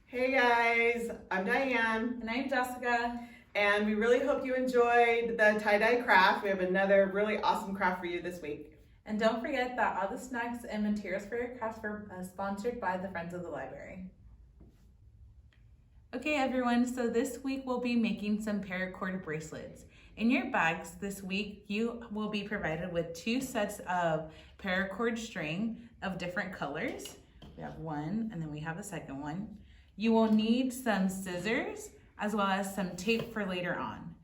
Hey guys, I'm Diane, And I'm Jessica. and we really hope you enjoyed the tie-dye craft. We have another really awesome craft for you this week. And don't forget that all the snacks and materials for your crafts were sponsored by the Friends of the Library. Okay everyone, so this week we'll be making some paracord bracelets. In your bags this week, you will be provided with 2 sets of paracord string of different colors. We have one and then we have a second one. You will need some scissors as well as some tape for later on.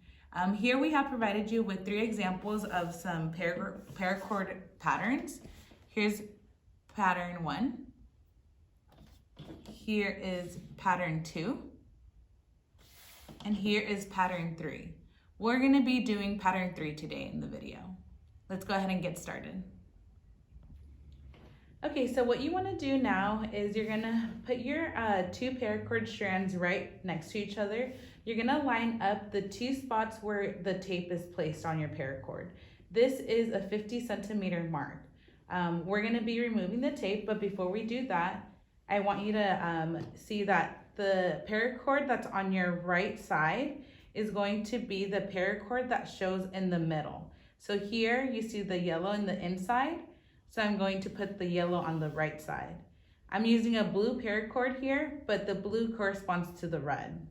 Here we have provided you with 3 examples of some paracord patterns. Here's pattern 1. Here is pattern 2. And here is pattern 3. We're going to be doing pattern 3 today in the video. Let's go ahead and get started. Okay, so what you want to do now is you're going to put your 2 paracord strands right next to each other. You're going to line up the 2 spots where the tape is placed on your paracord. This is a 50 centimeter mark. We're going to be removing the tape, but before we do that, I want you to see that the paracord that's on your right side is going to be the paracord that shows in the middle. So here you see the yellow in the inside. So I'm going to put the yellow on the right side. I'm using a blue paracord here, but the blue corresponds to the red.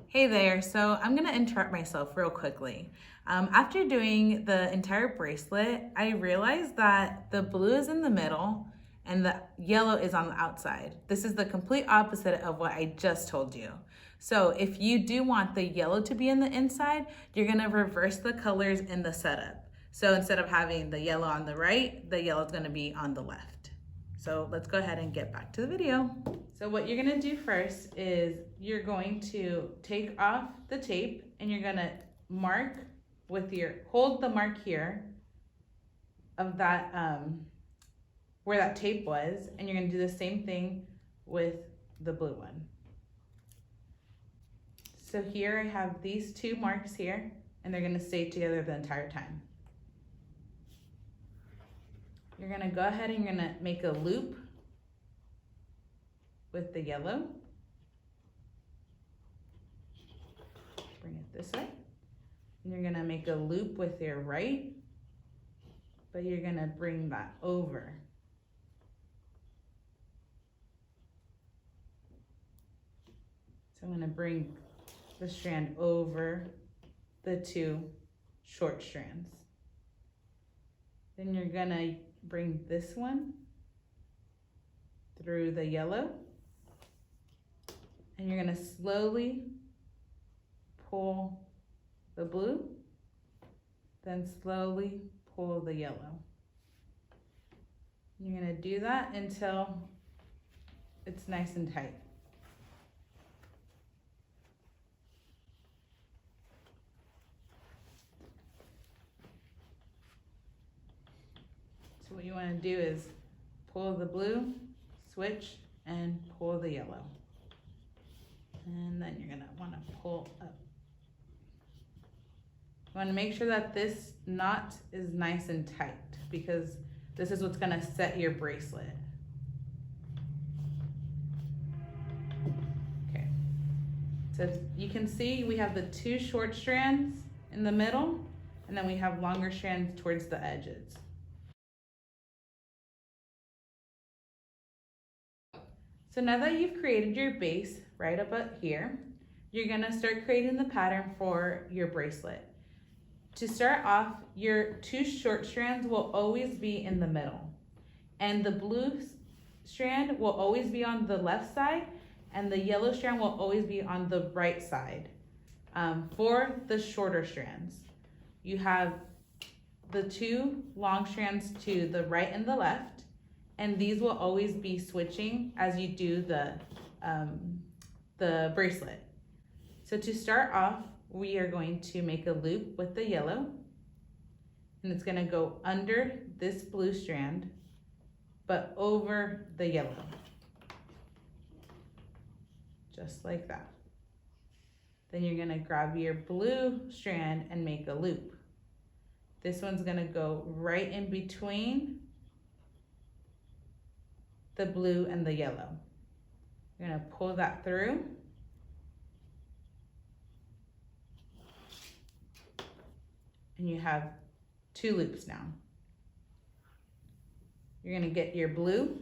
Hey there, so I'm gonna interrupt myself real quickly. After doing the entire bracelet, I realized that the blue is in the middle and the yellow is on the outside. This is the complete opposite of what I just told you. So if you do want the yellow to be in the inside, you're gonna reverse the colors in the setup. So instead of having the yellow on the right, the yellow is gonna be on the left. So let's go ahead and get back to the video. So what you're gonna do first is you're going to take off the tape and you're gonna mark with hold the mark here of that, where that tape was, and you're gonna do the same thing with the blue one. So here I have these 2 marks here, and they're gonna stay together the entire time. You're gonna go ahead and you're gonna make a loop with the yellow. Bring it this way. And you're gonna make a loop with your right, but you're gonna bring that over. So I'm gonna bring the strand over the 2 short strands. Then you're gonna bring this one through the yellow, and you're gonna slowly pull the blue, then slowly pull the yellow. You're gonna do that until it's nice and tight. So what you want to do is pull the blue, switch, and pull the yellow. And then you're going to want to pull up. You want to make sure that this knot is nice and tight because this is what's going to set your bracelet. Okay. So you can see we have the 2 short strands in the middle, and then we have longer strands towards the edges. So now that you've created your base right up here, you're gonna start creating the pattern for your bracelet. To start off, your 2 short strands will always be in the middle, and the blue strand will always be on the left side, and the yellow strand will always be on the right side. For the shorter strands, you have the 2 long strands to the right and the left, and these will always be switching as you do the bracelet. So to start off, we are going to make a loop with the yellow, and it's gonna go under this blue strand, but over the yellow, just like that. Then you're gonna grab your blue strand and make a loop. This one's gonna go right in between the blue and the yellow. You're gonna pull that through. And you have 2 loops now. You're gonna get your blue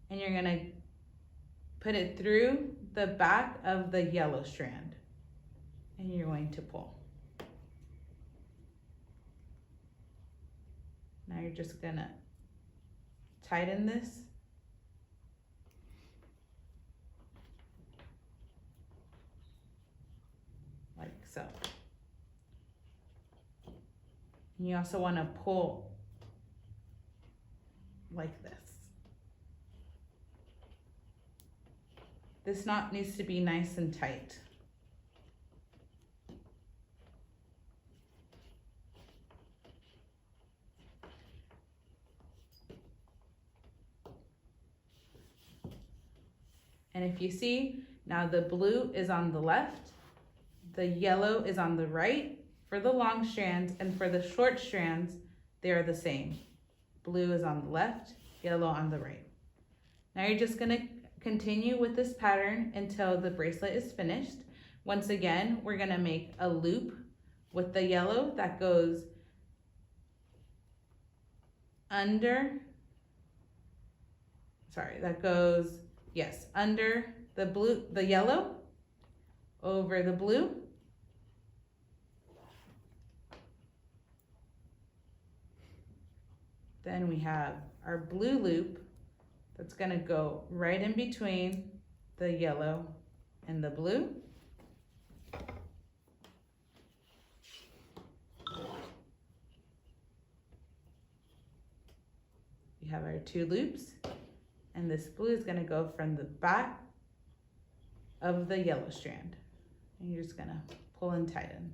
and you're gonna put it through the back of the yellow strand and you're going to pull. Now you're just gonna tighten this. Like so. And you also want to pull like this. This knot needs to be nice and tight. And if you see, now the blue is on the left, the yellow is on the right for the long strands, and for the short strands, they are the same. Blue is on the left, yellow on the right. Now you're just gonna continue with this pattern until the bracelet is finished. Once again, we're gonna make a loop with the yellow that goes under the blue, the yellow, over the blue, then we have our blue loop that's gonna go right in between the yellow and the blue. We have our 2 loops, and this blue is gonna go from the back of the yellow strand. And you're just gonna pull and tighten.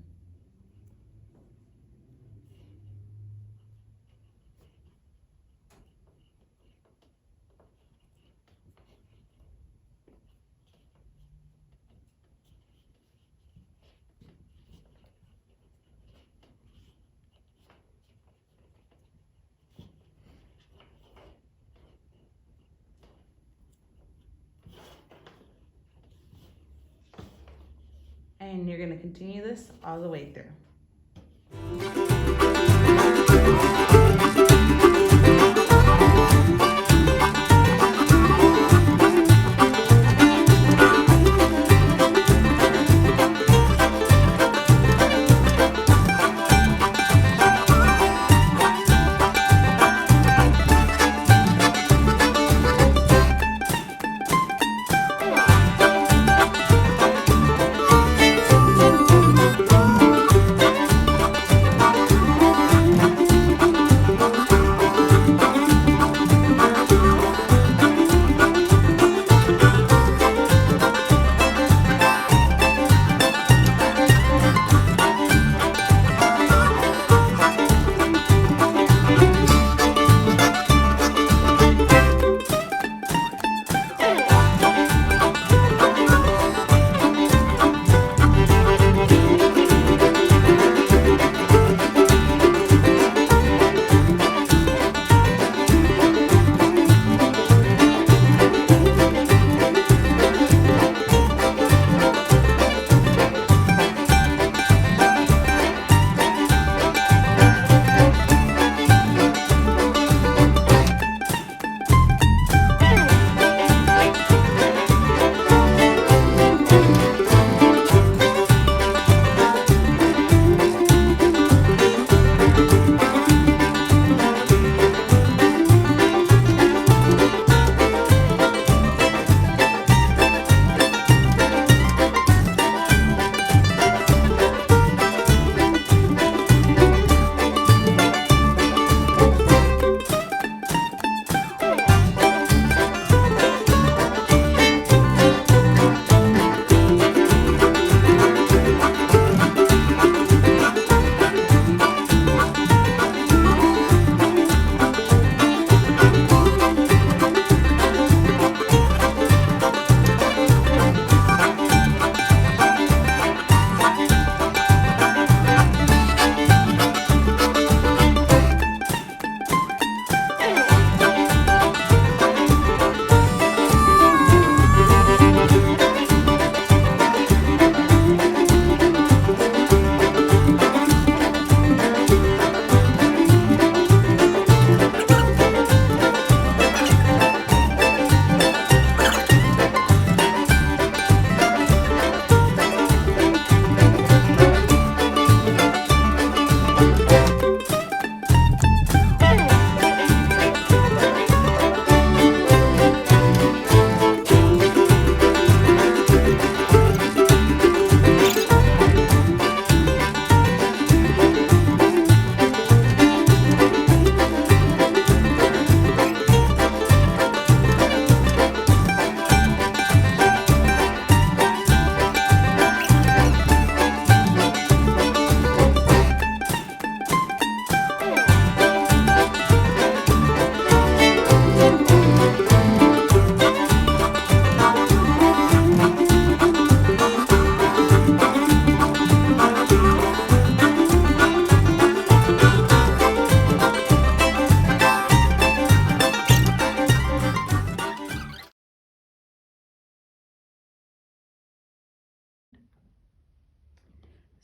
And you're gonna continue this all the way through.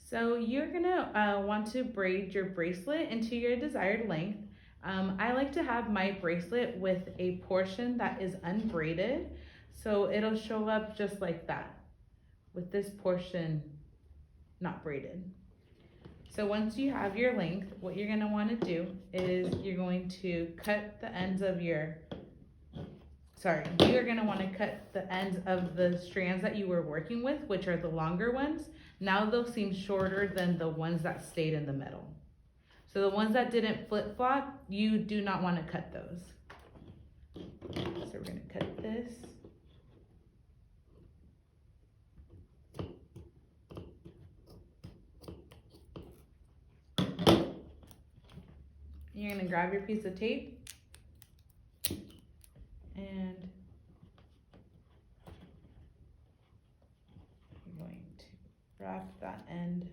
So you're gonna want to braid your bracelet into your desired length. I like to have my bracelet with a portion that is unbraided, so it'll show up just like that, with this portion not braided. So once you have your length, what you're gonna wanna do is you're going to cut the ends of you're gonna wanna cut the ends of the strands that you were working with, which are the longer ones. Now they'll seem shorter than the ones that stayed in the middle. So the ones that didn't flip-flop, you do not wanna cut those. So we're gonna cut this. You're gonna grab your piece of tape and you're going to wrap that end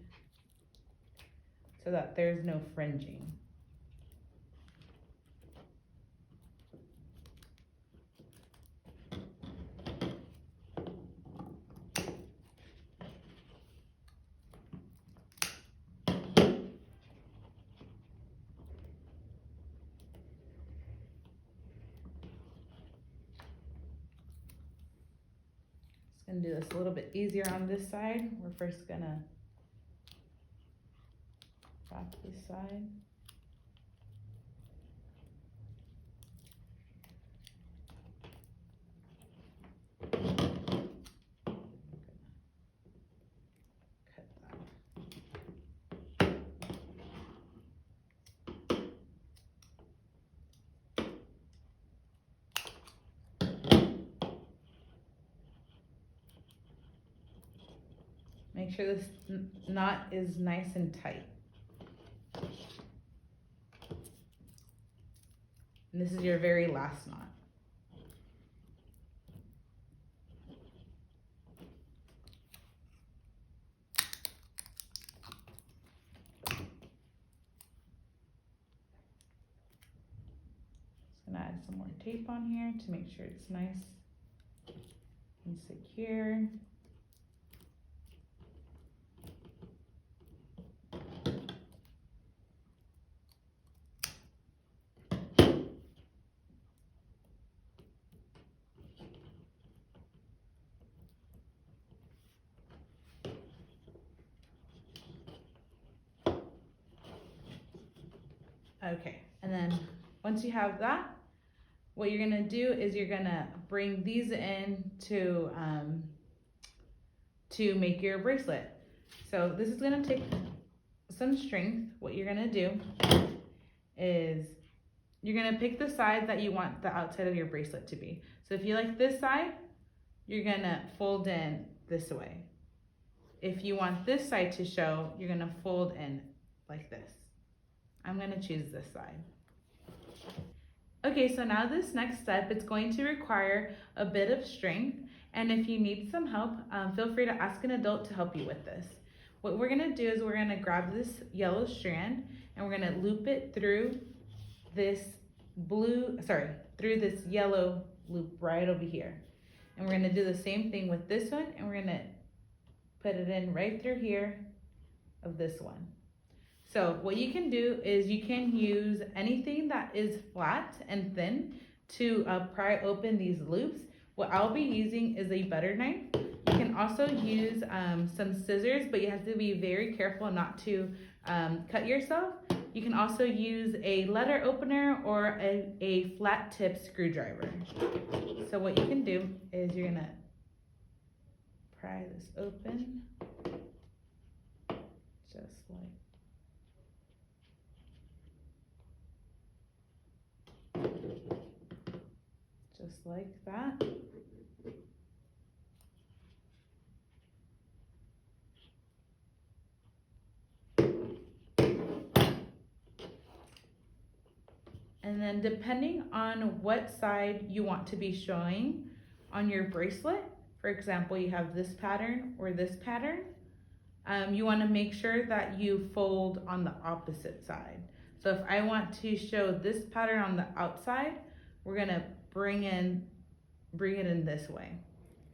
so that there's no fringing. Gonna do this a little bit easier on this side. We're first gonna wrap this side. Cut that. Make sure this knot is nice and tight. And this is your very last knot. Just gonna add some more tape on here to make sure it's nice and secure. Okay, and then once you have that, what you're gonna do is you're gonna bring these in to make your bracelet. So this is gonna take some strength. What you're gonna do is you're gonna pick the side that you want the outside of your bracelet to be. So if you like this side, you're gonna fold in this way. If you want this side to show, you're gonna fold in like this. I'm gonna choose this side. Okay, so now this next step, it's going to require a bit of strength. And if you need some help, feel free to ask an adult to help you with this. What we're gonna do is we're gonna grab this yellow strand and we're gonna loop it through this through this yellow loop right over here. And we're gonna do the same thing with this one, and we're gonna put it in right through here of this one. So what you can do is you can use anything that is flat and thin to pry open these loops. What I'll be using is a butter knife. You can also use some scissors, but you have to be very careful not to cut yourself. You can also use a letter opener or a flat tip screwdriver. So what you can do is you're gonna pry this open, just like that. And then depending on what side you want to be showing on your bracelet, for example, you have this pattern or this pattern, you want to make sure that you fold on the opposite side. So if I want to show this pattern on the outside, we're gonna bring it in this way.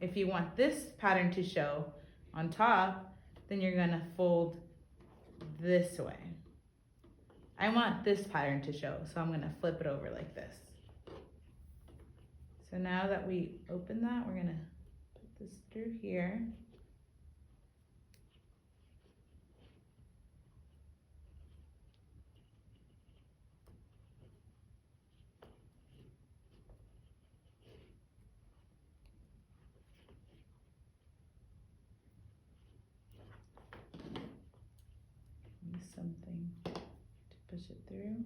If you want this pattern to show on top, then you're gonna fold this way. I want this pattern to show, so I'm gonna flip it over like this. So now that we open that, we're gonna put this through here. Use something to push it through.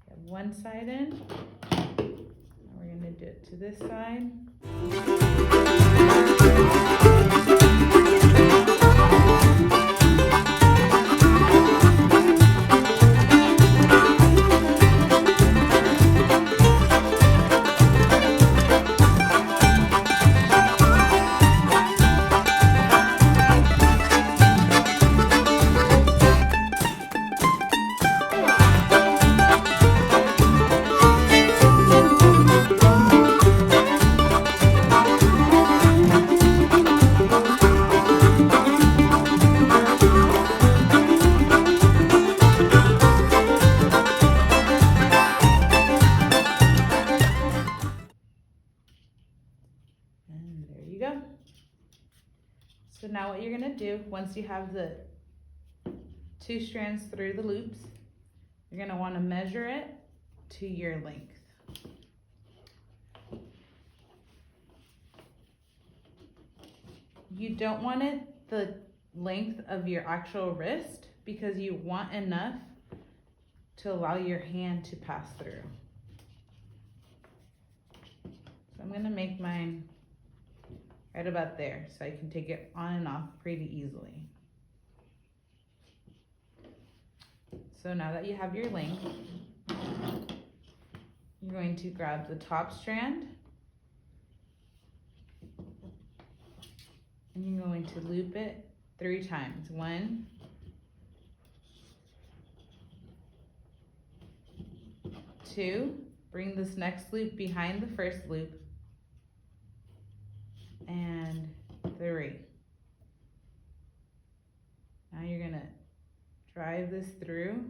Get one side in. Now we're gonna do it to this side. And there you go. So now what you're gonna do, once you have the 2 strands through the loops, you're gonna wanna measure it to your length. You don't want it the length of your actual wrist because you want enough to allow your hand to pass through. So I'm gonna make mine right about there so I can take it on and off pretty easily. So now that you have your length, you're going to grab the top strand and you're going to loop it 3 times. 1, 2, bring this next loop behind the first loop, and 3. Now you're gonna drive this through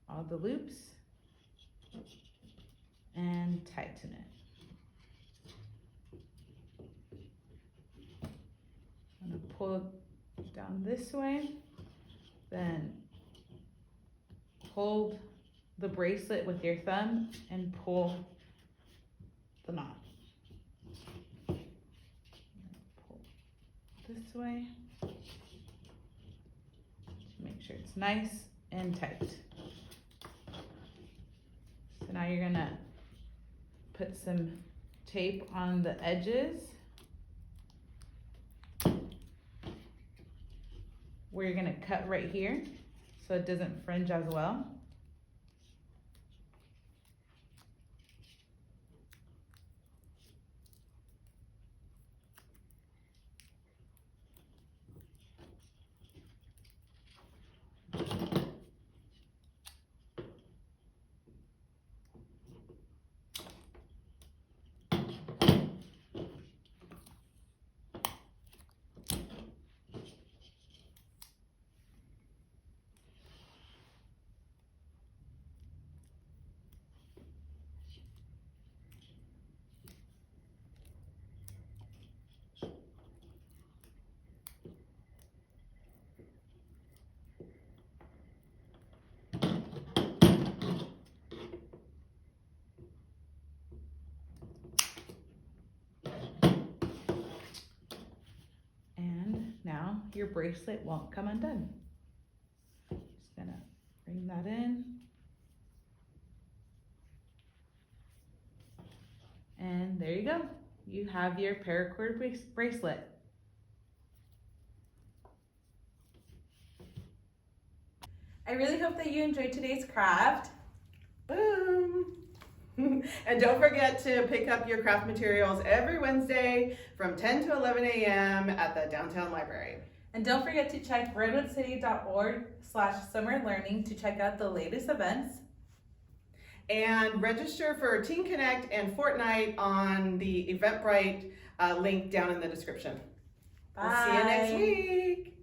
all the loops and tighten it. I'm gonna pull it down this way, then hold the bracelet with your thumb and pull the knot. Pull this way. Make sure it's nice and tight. So now you're gonna put some tape on the edges where you're gonna cut right here so it doesn't fringe as well. Now your bracelet won't come undone. Just gonna bring that in. And there you go. You have your paracord bracelet. I really hope that you enjoyed today's craft. Boom! And don't forget to pick up your craft materials every Wednesday from 10 to 11 a.m. at the downtown library. And don't forget to check redwoodcity.org/summerlearning to check out the latest events. And register for Teen Connect and Fortnite on the Eventbrite link down in the description. Bye. We'll see you next week.